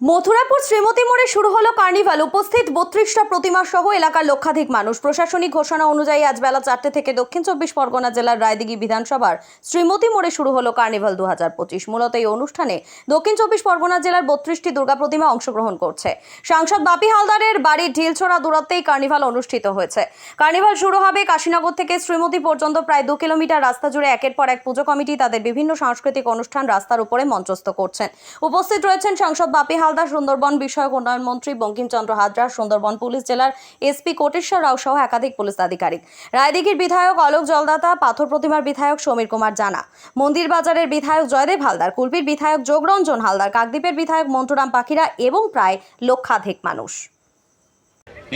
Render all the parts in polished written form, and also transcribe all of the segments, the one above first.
মথুরাপুর শ্রীমতী মোড়ে শুরু হলো কার্নিভাল। উপস্থিত 32টা প্রতিমা সহ এলাকার লক্ষাধিক মানুষ। প্রশাসনিক ঘোষণা অনুযায়ী আজ বেলা 4টে থেকে দক্ষিণ 24 পরগনা জেলার রায়দিঘি বিধানসভার শ্রীমতী মোড়ে শুরু হলো কার্নিভাল 2025। মূলত এই অনুষ্ঠানে দক্ষিণ 24 পরগনা জেলার 32টি দুর্গা প্রতিমা অংশগ্রহণ করছে। সাংসদ বাপি হালদারের বাড়ির ঢিলছোড়া দূরত্বেই কার্নিভাল অনুষ্ঠিত হয়েছে। কার্নিভাল শুরু হবে কাশীনগর থেকে শ্রীমতী পর্যন্ত প্রায় 2 কিলোমিটার রাস্তা জুড়ে একের পর এক পুজো কমিটি তাদের বিভিন্ন সাংস্কৃতিক অনুষ্ঠান রাস্তার উপরে মঞ্চস্থ করছেন। উপস্থিত রয়েছেন সাংসদ বাপি হালদার, সুন্দরবন বিষয়ক উন্নয়ন মন্ত্রী বঙ্কিমচন্দ্র হাজরা, সুন্দরবন পুলিশ জেলার এসপি কোটেশ্বর রাও সহ একাধিক পুলিশ আধিকারিক, রায়দিঘির বিধায়ক অলোক জলদাতা, পাথর প্রতিমার বিধায়ক সমীর কুমার জানা, মন্দির বাজারের বিধায়ক জয়দেব হালদার, কুলপির বিধায়ক যোগরঞ্জন হালদার, কাকদ্বীপের বিধায়ক মন্টুরাম পাখিরা এবং প্রায় লক্ষাধিক মানুষ।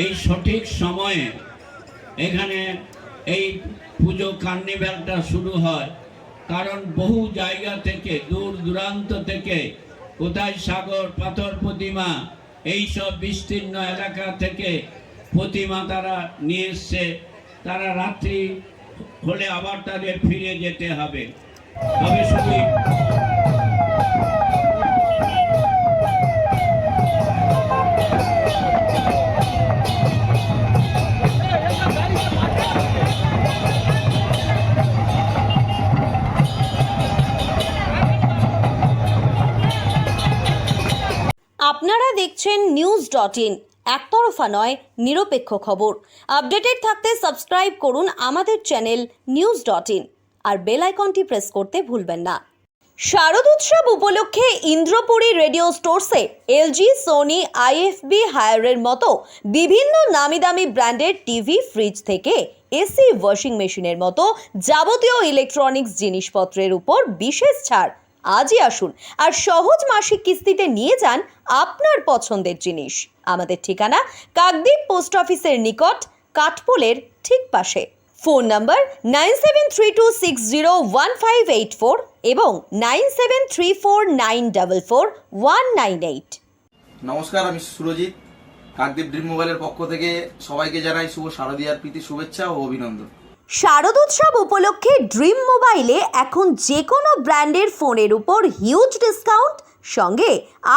এই সঠিক সময়ে এখানে এই পুজো কার্নিভালটা শুরু হয়, কারণ বহু জায়গা থেকে দূর দূরান্ত থেকে, কোথায় সাগর, পাথর প্রতিমা, এইসব বিস্তীর্ণ এলাকা থেকে প্রতিমা তারা নিয়ে এসছে। তারা রাত্রি হলে আবার তাদের ফিরে যেতে হবে। তবে শুধু আপনারা দেখছেন news.in, একতরফা নয়, নিরপেক্ষ খবর। আপডেটেড থাকতে সাবস্ক্রাইব করুন আমাদের চ্যানেল news.in আর বেল আইকনটি প্রেস করতে ভুলবেন না। শারদ উৎসব উপলক্ষে ইন্দ্রপুরী রেডিও স্টোরসে এলজি, সোনি, আইএফবি, হায়ারের মতো বিভিন্ন নামি দামি ব্র্যান্ডের টিভি, ফ্রিজ থেকে এসি, ওয়াশিং মেশিনের মতো যাবতীয় ইলেকট্রনিক্স জিনিসপত্রের উপর বিশেষ ছাড়। আজই আসুন আর সহজ মাসিক কিস্তিতে নিয়ে যান আপনার পছন্দের জিনিস। আমাদের ঠিকানা কাকদ্বীপ পোস্ট অফিসের নিকট, কাঠপোলের ঠিক পাশে। ফোন নাম্বার 9732601584 এবং 9734944198। নমস্কার, আমি সুরজিৎ। কাকদ্বীপ ড্রিম মোবাইলের পক্ষ থেকে সবাইকে জানাই শুভ শারদীয়ার প্রীতি শুভেচ্ছা ও অভিনন্দন। শারদ উৎসব উপলক্ষে ড্রিম মোবাইলে এখন যে কোনো ব্র্যান্ডের ফোনের উপর হিউজ ডিসকাউন্ট, সঙ্গে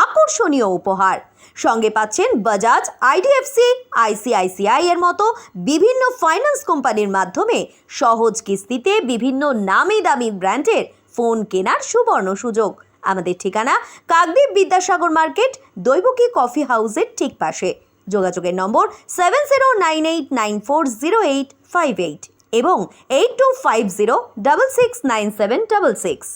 আকর্ষণীয় উপহার। সঙ্গে পাচ্ছেন বাজাজ, আইডিএফসি, আইসিআইসিআই এর মতো বিভিন্ন ফাইন্যান্স কোম্পানির মাধ্যমে সহজ কিস্তিতে বিভিন্ন নামি দামি ব্র্যান্ডের ফোন কেনার সুবর্ণ সুযোগ। আমাদের ঠিকানা কাকদ্বীপ বিদ্যাসাগর মার্কেট, দৈবকী কফি হাউসের ঠিক পাশে। যোগাযোগের নম্বর 7098940858 এবং 8250669766।